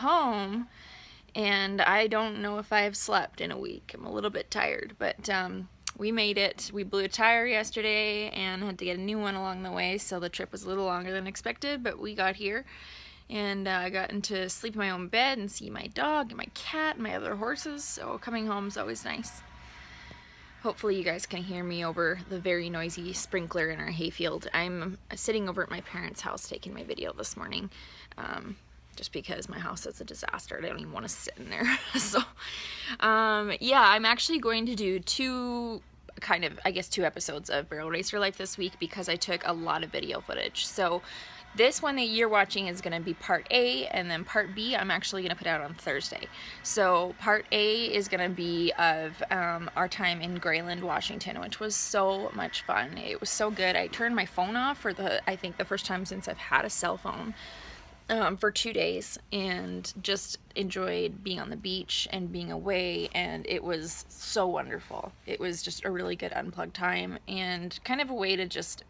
home and I don't know if I've slept in a week. I'm a little bit tired, but we made it. We blew a tire yesterday and had to get a new one along the way, so the trip was a little longer than expected, but we got here. And I got to sleep in my own bed and see my dog and my cat and my other horses, so coming home is always nice. Hopefully you guys can hear me over the very noisy sprinkler in our hayfield. I'm sitting over at my parents' house taking my video this morning, just because my house is a disaster. I don't even want to sit in there. So yeah, I'm actually going to do two episodes of Barrel Racer Life this week because I took a lot of video footage. So this one that you're watching is going to be part A, and then part B I'm actually going to put out on Thursday. So part A is going to be of our time in Grayland, Washington, which was so much fun. It was so good. I turned my phone off for I think the first time since I've had a cell phone for 2 days, and just enjoyed being on the beach and being away, and it was so wonderful. It was just a really good unplugged time and kind of a way to just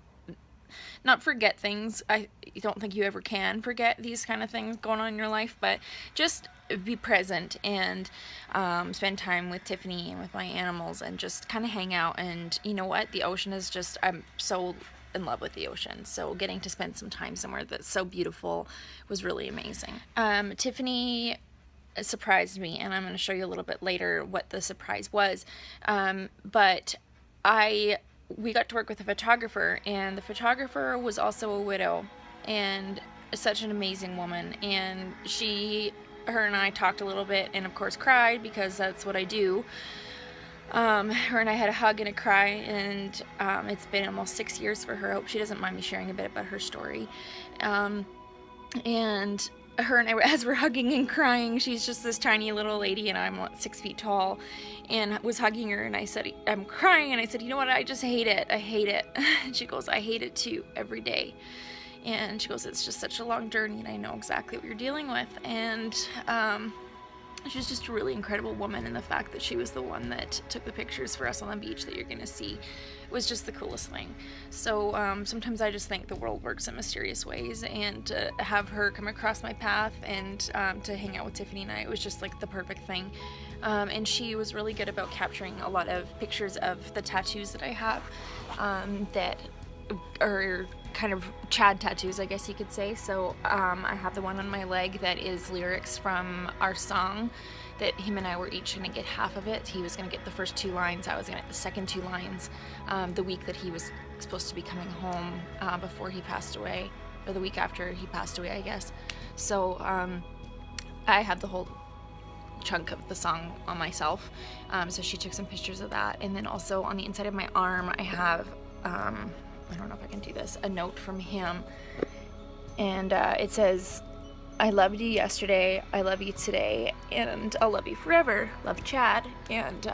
not forget things. I don't think you ever can forget these kind of things going on in your life, but just be present and spend time with Tiffany and with my animals and just kind of hang out. And you know what? The ocean is just, I'm so in love with the ocean. So getting to spend some time somewhere that's so beautiful was really amazing. Tiffany surprised me, and I'm going to show you a little bit later what the surprise was. But we got to work with a photographer, and the photographer was also a widow and such an amazing woman. And her and I talked a little bit, and of course cried, because that's what I do. Her and I had a hug and a cry, and it's been almost 6 years for her. I hope she doesn't mind me sharing a bit about her story. And her and I, as we're hugging and crying, she's just this tiny little lady, and I'm 6 feet tall, and was hugging her, and I said, I'm crying, and I said, you know what, I just hate it. I hate it. And she goes, I hate it too, every day. And she goes, it's just such a long journey, and I know exactly what you're dealing with. And she's just a really incredible woman, and the fact that she was the one that took the pictures for us on the beach that you're gonna see was just the coolest thing. So sometimes I just think the world works in mysterious ways, and to have her come across my path and to hang out with Tiffany and I, it was just like the perfect thing. And she was really good about capturing a lot of pictures of the tattoos that I have that are kind of Chad tattoos, I guess you could say. So I have the one on my leg that is lyrics from our song that him and I were each going to get half of it. He was going to get the first 2 lines, I was going to get the second 2 lines the week that he was supposed to be coming home before he passed away, or the week after he passed away, I guess. So I have the whole chunk of the song on myself. So she took some pictures of that, and then also on the inside of my arm I have I don't know if I can do this, a note from him, and it says, I loved you yesterday, I love you today, and I'll love you forever, love, Chad. And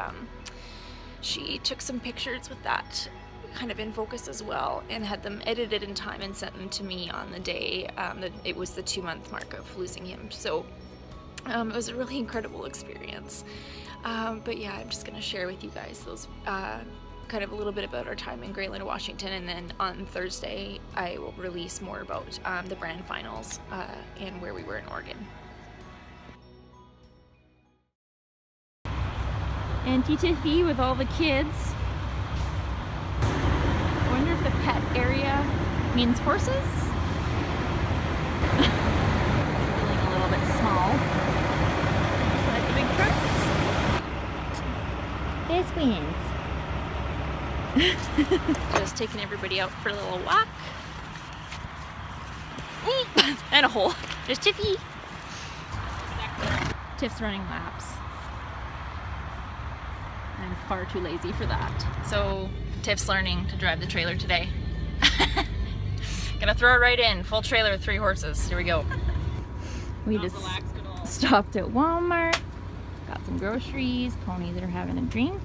she took some pictures with that kind of in focus as well, and had them edited in time and sent them to me on the day that it was the 2-month mark of losing him. So it was a really incredible experience. But yeah, I'm just gonna share with you guys those kind of a little bit about our time in Grayland, Washington, and then on Thursday I will release more about the brand finals and where we were in Oregon. Auntie Tiffy with all the kids. I wonder if the pet area means horses? Feeling a little bit small. Beside the big trucks. There's wins. Just taking everybody out for a little walk. And a hole. There's Tiffy. Tiff's running laps. I'm far too lazy for that. So Tiff's learning to drive the trailer today. Gonna throw it right in. Full trailer with 3 horses. Here we go. We just stopped at Walmart. Got some groceries. Ponies are having a drink.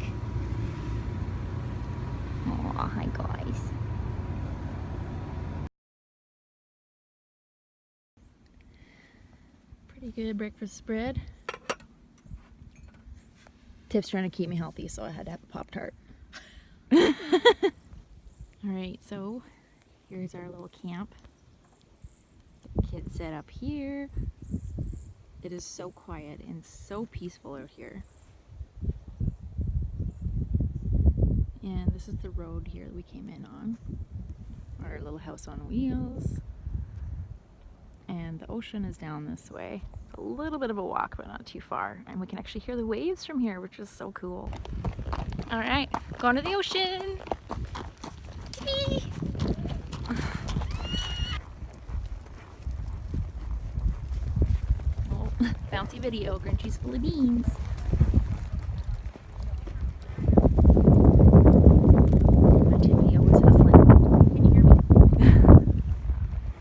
Aw, hi guys. Pretty good breakfast spread. Tiff's trying to keep me healthy, so I had to have a Pop-Tart. Alright, so here's our little camp. Kids set up here. It is so quiet and so peaceful out here. And this is the road here that we came in on. Our little house on wheels. And the ocean is down this way. A little bit of a walk, but not too far. And we can actually hear the waves from here, which is so cool. All right, going to the ocean. Whee! Oh, bouncy video, Grinchy's full of beans. My Tiffany always hustling. Can you hear me?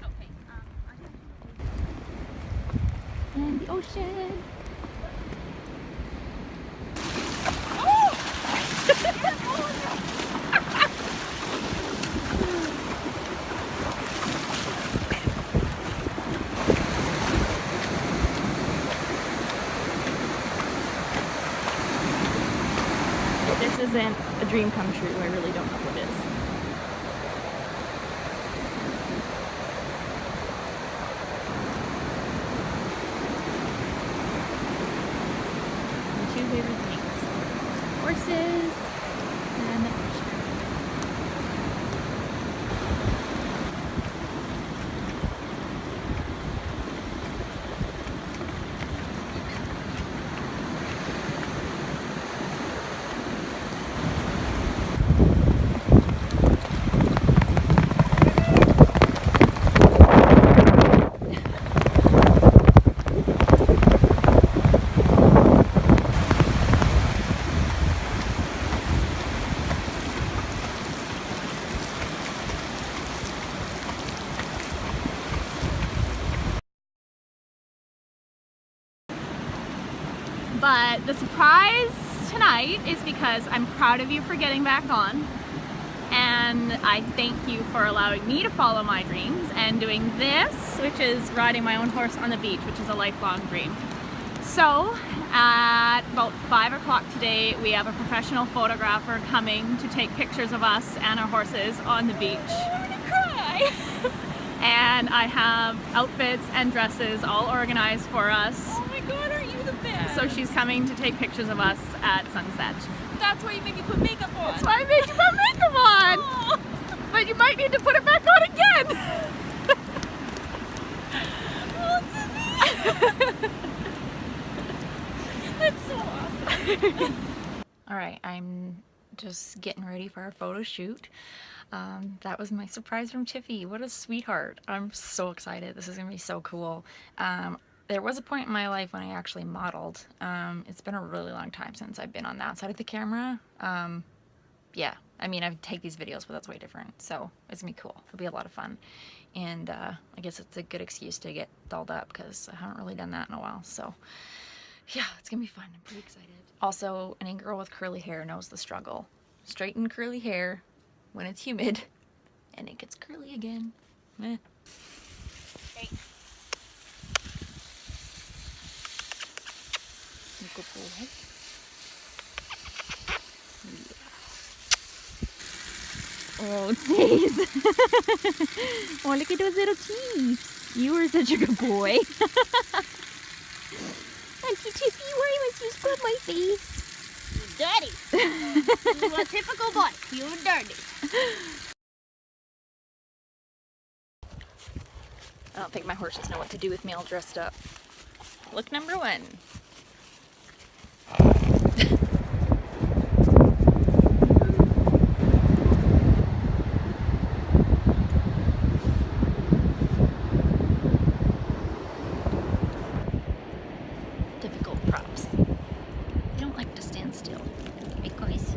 Okay. And the ocean. This isn't a dream come true. I really don't know what it is. My two favorite things: horses and the ocean. But the surprise tonight is because I'm proud of you for getting back on, and I thank you for allowing me to follow my dreams and doing this, which is riding my own horse on the beach, which is a lifelong dream. So at about 5 o'clock today, we have a professional photographer coming to take pictures of us and our horses on the beach. I'm gonna cry. And I have outfits and dresses all organized for us. Oh my god, are you the best? So she's coming to take pictures of us at sunset. That's why you made me put makeup on. That's why I made you put makeup on! Oh. But you might need to put it back on again! That's so awesome. Alright, I'm just getting ready for our photo shoot. That was my surprise from Tiffy. What a sweetheart. I'm so excited. This is going to be so cool. There was a point in my life when I actually modeled. It's been a really long time since I've been on that side of the camera. Yeah, I mean, I take these videos, but that's way different. So it's going to be cool. It'll be a lot of fun. And I guess it's a good excuse to get dolled up because I haven't really done that in a while. So yeah, it's going to be fun. I'm pretty excited. Also, any girl with curly hair knows the struggle. Straighten curly hair when it's humid, and it gets curly again. Eh. Hey. Good boy. Yeah. Oh, jeez. Oh, look at those little teeth. You are such a good boy. Auntie Tiffy, why must you scrub my face? Dirty. You're a typical boy. You're dirty. I don't think my horses know what to do with me all dressed up. Look number one. Difficult props. They don't like to stand still. Right, guys?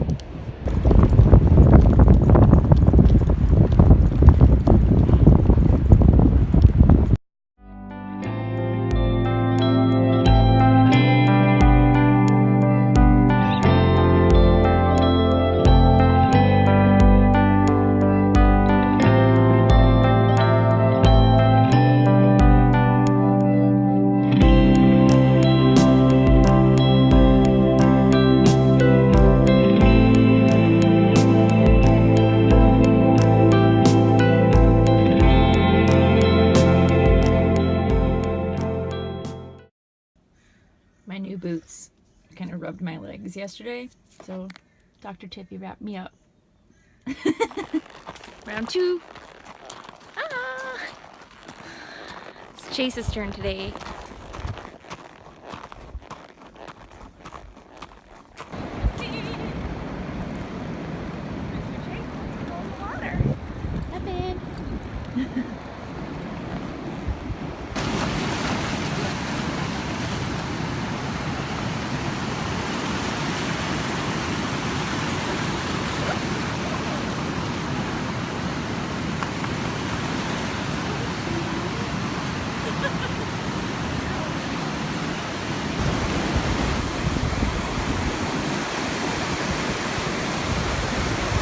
kind of rubbed my legs yesterday, so Dr. Tiffy wrapped me up. Round 2. Ah! It's Chase's turn today.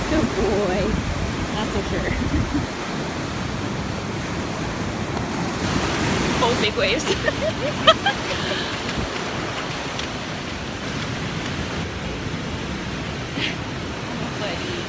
Good boy. Not so sure. Both big waves. Oh, buddy.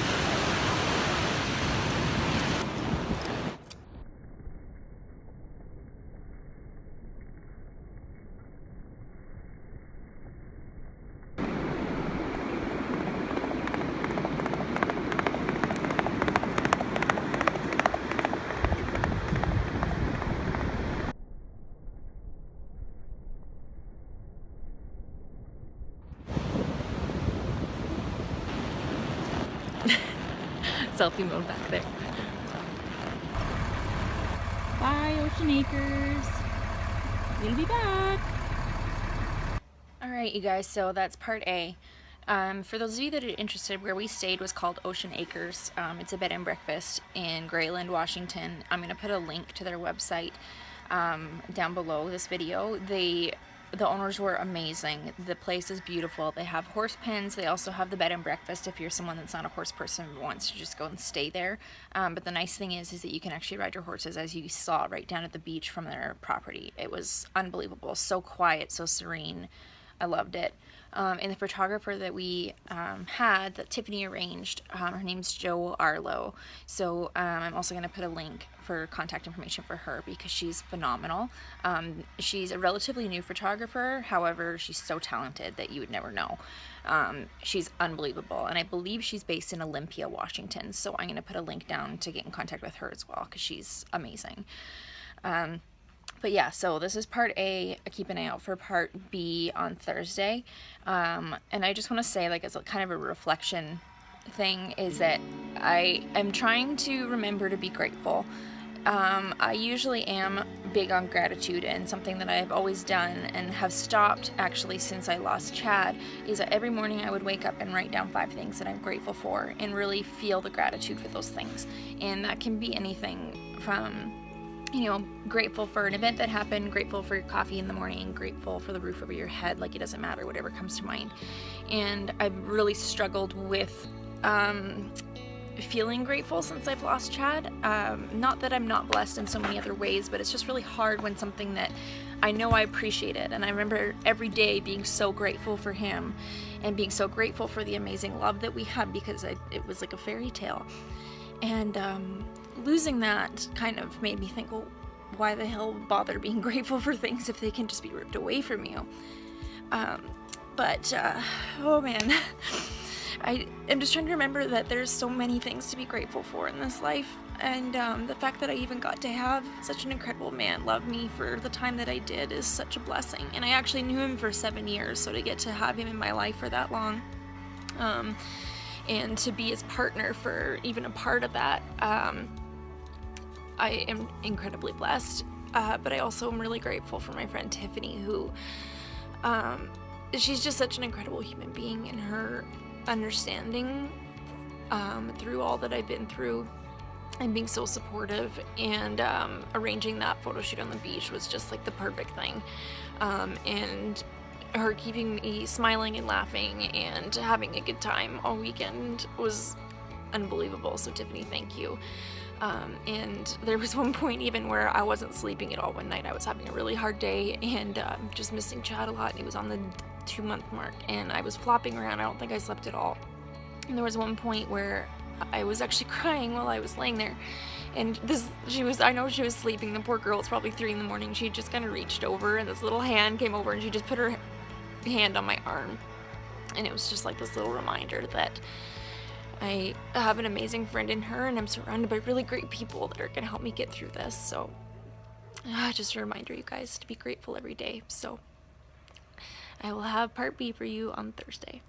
Selfie mode back there. Bye, Ocean Acres. We'll be back. Alright, you guys, so that's part A. For those of you that are interested, where we stayed was called Ocean Acres. It's a bed and breakfast in Grayland, Washington. I'm going to put a link to their website down below this video. The owners were amazing. The place is beautiful. They have horse pens. They also have the bed and breakfast if you're someone that's not a horse person and wants to just go and stay there. But the nice thing is that you can actually ride your horses, as you saw right down at the beach from their property. It was unbelievable. So quiet, so serene. I loved it. And the photographer that we had, that Tiffany arranged, her name's Jo Arlo. So I'm also going to put a link for contact information for her because she's phenomenal. She's a relatively new photographer, however, she's so talented that you would never know. She's unbelievable, and I believe she's based in Olympia, Washington. So I'm going to put a link down to get in contact with her as well because she's amazing. But yeah, so this is part A. Keep an eye out for part B on Thursday. And I just want to say, like, as a kind of a reflection thing, is that I am trying to remember to be grateful. I usually am big on gratitude, and something that I've always done and have stopped actually since I lost Chad is that every morning I would wake up and write down 5 things that I'm grateful for and really feel the gratitude for those things. And that can be anything from, you know, grateful for an event that happened, grateful for your coffee in the morning, grateful for the roof over your head, like it doesn't matter, whatever comes to mind. And I've really struggled with feeling grateful since I've lost Chad. Not that I'm not blessed in so many other ways, but it's just really hard when something that I know I appreciated. And I remember every day being so grateful for him and being so grateful for the amazing love that we had because it was like a fairy tale. And losing that kind of made me think, well, why the hell bother being grateful for things if they can just be ripped away from you? Oh man, I am just trying to remember that there's so many things to be grateful for in this life, and the fact that I even got to have such an incredible man love me for the time that I did is such a blessing. And I actually knew him for 7 years, so to get to have him in my life for that long, and to be his partner for even a part of that, I am incredibly blessed. But I also am really grateful for my friend Tiffany, who, she's just such an incredible human being, and her understanding through all that I've been through and being so supportive, and arranging that photo shoot on the beach was just like the perfect thing. And her keeping me smiling and laughing and having a good time all weekend was unbelievable. So Tiffany, thank you. And there was one point even where I wasn't sleeping at all one night. I was having a really hard day and just missing Chad a lot, and he was on the 2-month mark, and I was flopping around. I don't think I slept at all. And there was one point where I was actually crying while I was laying there, and I know she was sleeping, the poor girl. It's probably 3 a.m. She had just kind of reached over, and this little hand came over and she just put her hand on my arm, And it was just like this little reminder that I have an amazing friend in her, and I'm surrounded by really great people that are gonna help me get through this. So just a reminder, you guys, to be grateful every day. So I will have part B for you on Thursday.